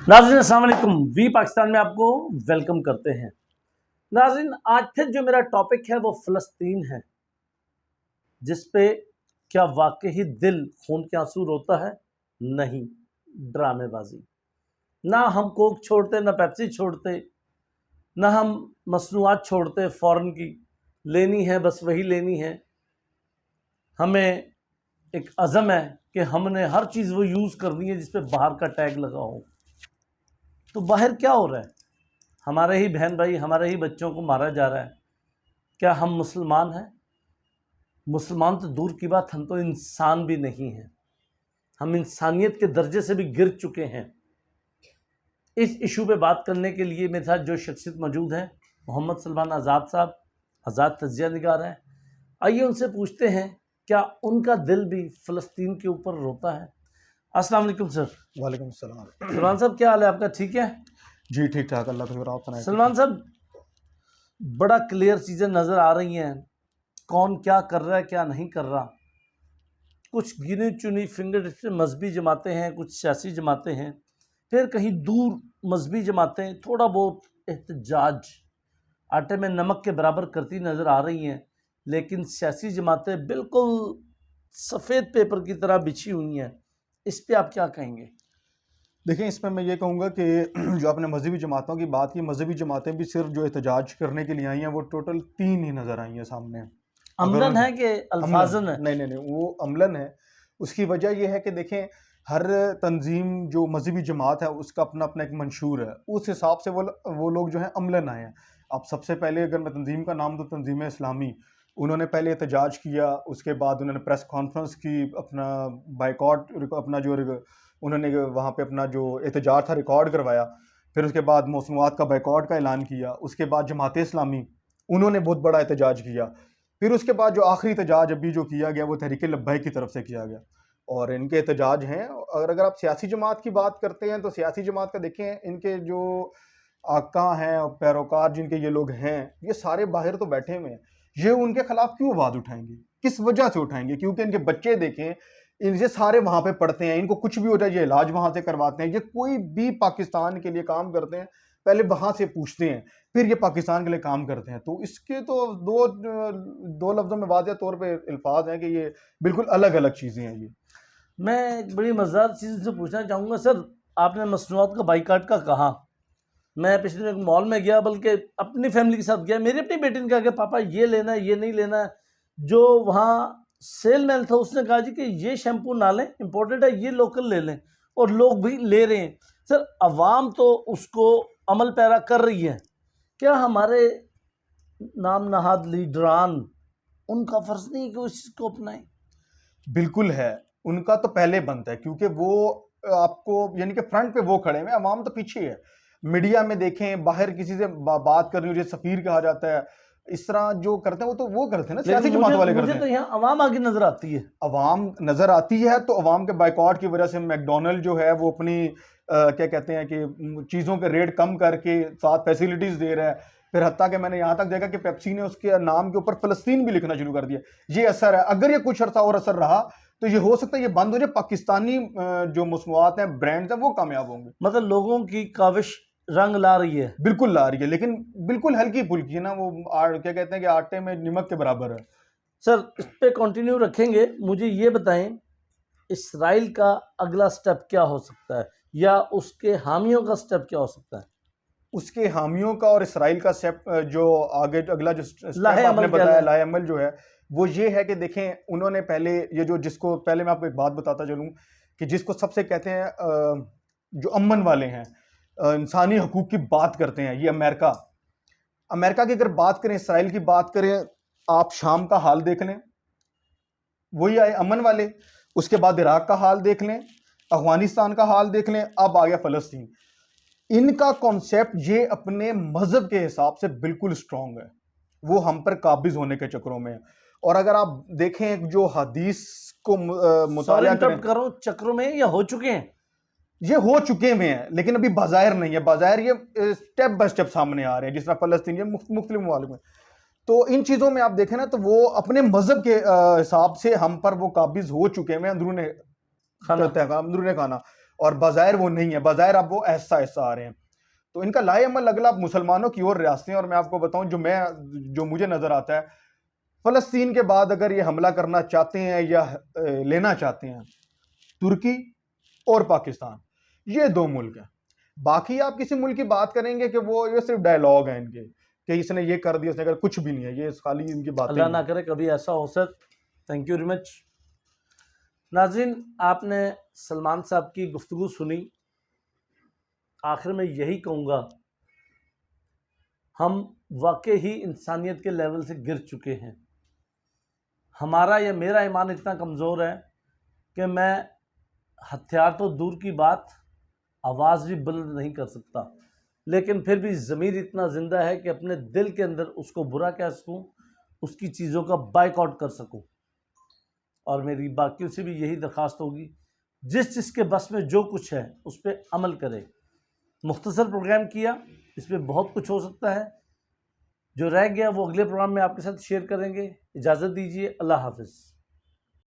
नाज़रीन अस्सलाम वालेकुम। वी पाकिस्तान में आपको वेलकम करते हैं। नाज़रीन, आज फिर जो मेरा टॉपिक है वो फ़लस्तीन है, जिस पे क्या वाकई ही दिल खून के आंसू रोता है? नहीं, ड्रामेबाजी। ना हम कोक छोड़ते, ना पेप्सी छोड़ते, ना हम मसनूआत छोड़ते फ़ॉरेन की। लेनी है बस वही लेनी है। हमें एक अज़म है कि हमने हर चीज़ वो यूज़ करनी है जिस पे बाहर का टैग लगा हो। तो बाहर क्या हो रहा है? हमारे ही बहन भाई, हमारे ही बच्चों को मारा जा रहा है। क्या हम मुसलमान हैं? मुसलमान तो दूर की बात, हम तो इंसान भी नहीं हैं। हम इंसानियत के दर्जे से भी गिर चुके हैं। इस इशू पे बात करने के लिए मेरे साथ जो शख्सियत मौजूद है, मोहम्मद सलमान आज़ाद साहब, आज़ाद तजिया निगार हैं। आइए उनसे पूछते हैं क्या उनका दिल भी फ़लस्तीन के ऊपर रोता है। अस्सलाम वालेकुम सर। वालेकुम सलाम। सलमान साहब, क्या हाल है आपका? ठीक है जी ठीक ठाक, अल्लाह का शुक्र। आप सुनाएं। सलमान साहब, बड़ा क्लियर चीज़ें नज़र आ रही हैं, कौन क्या कर रहा है क्या नहीं कर रहा। कुछ गिनी चुनी फिंगर से मजहबी जमातें हैं, कुछ सियासी जमातें हैं, फिर कहीं दूर मजहबी जमातें थोड़ा बहुत एहतजाज आटे में नमक के बराबर करती नज़र आ रही हैं, लेकिन सियासी जमातें बिल्कुल सफ़ेद पेपर की तरह बिछी हुई हैं। इस पे आप क्या कहेंगे? देखें, इसमें मैं ये कहूँगा कि जो आपने मजहबी जमातों की बात की, मजहबी जमातें भी सिर्फ जो एहतजाज करने के लिए आई हैं वो टोटल 3 ही नज़र आई हैं सामने। अगर अमलन है कि अमलन, अल्फाजन है? नहीं, वो अमलन है। उसकी वजह यह है कि देखें, हर तंजीम जो मजहबी जमात है उसका अपना अपना एक मंशूर है, उस हिसाब से वो लोग जो हैं अमलन आए हैं। अब सबसे पहले अगर मैं तंजीम का नाम दूँ, तंजीम इस्लामी, उन्होंने पहले एहतजाज किया, उसके बाद उन्होंने प्रेस कॉन्फ्रेंस की, अपना बाइकॉट, अपना जो उन्होंने वहाँ पे अपना जो एहतजाज था रिकॉर्ड करवाया। फिर उसके बाद मौसूमात का बाइकॉट का ऐलान किया। उसके बाद जमात इस्लामी, उन्होंने बहुत बड़ा एहतजाज किया। फिर उसके बाद जो आखिरी एहतजाज अभी जो किया गया वो तहरीक लब्बैक की तरफ से किया गया। और इनके एहतजाज हैं। और अगर आप सियासी जमात की बात करते हैं तो सियासी जमात का देखें, इनके जो आका हैं और पैरोकार जिनके ये लोग हैं, ये सारे बाहर तो बैठे हुए हैं। ये उनके खिलाफ क्यों आवाज़ उठाएंगे? किस वजह से उठाएंगे? क्योंकि इनके बच्चे देखें, इनसे सारे वहाँ पे पढ़ते हैं, इनको कुछ भी हो जाए ये इलाज वहाँ से करवाते हैं। ये कोई भी पाकिस्तान के लिए काम करते हैं, पहले वहाँ से पूछते हैं, फिर ये पाकिस्तान के लिए काम करते हैं। तो इसके तो दो लफ्ज़ों में वाज़ेह तौर पे अल्फाज हैं कि ये बिल्कुल अलग अलग चीज़ें हैं ये। मैं एक बड़ी मज़ेदार चीज़ से पूछना चाहूँगा सर, आपने मसनूआत का बाइकाट का कहा। मैं पिछले दिन एक मॉल में गया, बल्कि अपनी फैमिली के साथ गया। मेरी अपनी बेटी ने कहा कि पापा ये लेना है, ये नहीं लेना है। जो वहाँ सेलमैन था उसने कहा जी कि ये शैम्पू ना लें, इम्पोर्टेड है, ये लोकल ले लें। और लोग भी ले रहे हैं। सर, अवाम तो उसको अमल पैरा कर रही है। क्या हमारे नाम नहाद लीडरान, उनका फ़र्ज़ नहीं है कि वो इस चीज़ को अपनाएं? बिल्कुल है, उनका तो पहले बनता है, क्योंकि वो आपको यानी कि फ्रंट पे वो खड़े हुए हैं, अवाम तो पीछे है। मीडिया में देखें, बाहर किसी से बात कर रही हो, जैसे सफीर कहा जाता है, इस तरह जो करते हैं वो तो वो करते हैं ना, सियासी लेकिन जमात वाले करते मुझे हैं। तो यहाँ अवाम आगे नज़र आती है। अवाम नजर आती है तो अवाम के बाइकआउट की वजह से मैकडोनल्ड जो है वो अपनी क्या कहते हैं कि चीज़ों के रेट कम करके साथ फैसिलिटीज दे रहा है। फिर हत्ता कि मैंने यहाँ तक देखा कि पेप्सी ने उसके नाम के ऊपर फ़लस्तीन भी लिखना शुरू कर दिया। ये असर है। अगर ये कुछ अर्सा और असर रहा तो ये हो सकता है ये बंद हो जाए, पाकिस्तानी जो मसनूआत हैं, ब्रांड्स हैं, वो कामयाब होंगे। मतलब लोगों की काविश रंग ला रही है। बिल्कुल ला रही है, लेकिन बिल्कुल हल्की फुल्की है ना, वो क्या कहते हैं कि आटे में नमक के बराबर है। सर, इस पे कंटिन्यू रखेंगे। मुझे ये बताएं, इसराइल का अगला स्टेप क्या हो सकता है, या उसके हामियों का स्टेप क्या हो सकता है? उसके हामियों का और इसराइल का स्टेप जो आगे अगला जो स्टेप लाहे आपने अमल क्या बताया, है? लाए अमल जो है वो ये है कि देखें, उन्होंने पहले ये जो जिसको पहले मैं आपको एक बात बताता चलूं कि जिसको सबसे कहते हैं जो अमन वाले हैं, इंसानी हकूक की बात करते हैं, ये अमेरिका। अमेरिका की अगर बात करें, इसराइल की बात करें, आप शाम का हाल देख लें, वही आए अमन वाले। उसके बाद इराक का हाल देख लें, अफगानिस्तान का हाल देख लें, अब आ गया फलस्तीन। इनका कॉन्सेप्ट ये अपने मजहब के हिसाब से बिल्कुल स्ट्रांग है, वो हम पर काबिज होने के चक्करों में है। और अगर आप देखें जो हदीस को मुताला करें, करो चक्रों में या हो चुके हैं? ये हो चुके हुए हैं, लेकिन अभी बाज़ाहिर नहीं है। बाज़ाहिर ये स्टेप बाय स्टेप सामने आ रहे हैं, जिस तरह फलस्तीन मुख्तलिफ ममालिक में। तो इन चीज़ों में आप देखें ना, तो वो अपने मजहब के हिसाब से हम पर वो काबिज हो चुके हैं, अंदरूने खाना। अंदरूने खाना। और बाज़ाहिर वो नहीं है, बाज़ाहिर अब वो ऐसा ऐसा आ रहे हैं। तो इनका लाएअमल अगला मुसलमानों की ओर रियासतें, और मैं आपको बताऊं जो मुझे नजर आता है, फ़लस्तीन के बाद अगर ये हमला करना चाहते हैं या लेना चाहते हैं, तुर्की और पाकिस्तान, ये दो मुल्क हैं। बाकी आप किसी मुल्क की बात करेंगे कि वो ये सिर्फ डायलॉग है इनके, कि इसने ये कर दिया, उसने कर, कुछ भी नहीं है, ये खाली इनकी बातें अल्लाह ही ना हैं। करे कभी ऐसा हो sir. Thank you very much. नाज़रीन, आपने सलमान साहब की गुफ्तगू सुनी। आखिर में यही कहूँगा, हम वाकई ही इंसानियत के लेवल से गिर चुके हैं। हमारा या मेरा ईमान इतना कमज़ोर है कि मैं हथियार तो दूर की बात, आवाज़ भी बुलंद नहीं कर सकता, लेकिन फिर भी ज़मीर इतना ज़िंदा है कि अपने दिल के अंदर उसको बुरा कह सकूँ, उसकी चीज़ों का बाइकआउट कर सकूँ। और मेरी बाकियों से भी यही दरख्वास्त होगी, जिस जिसके बस में जो कुछ है उस पर अमल करें। मुख्तसर प्रोग्राम किया, इसमें बहुत कुछ हो सकता है, जो रह गया वो अगले प्रोग्राम में आपके साथ शेयर करेंगे। इजाज़त दीजिए, अल्लाह हाफ़िज़।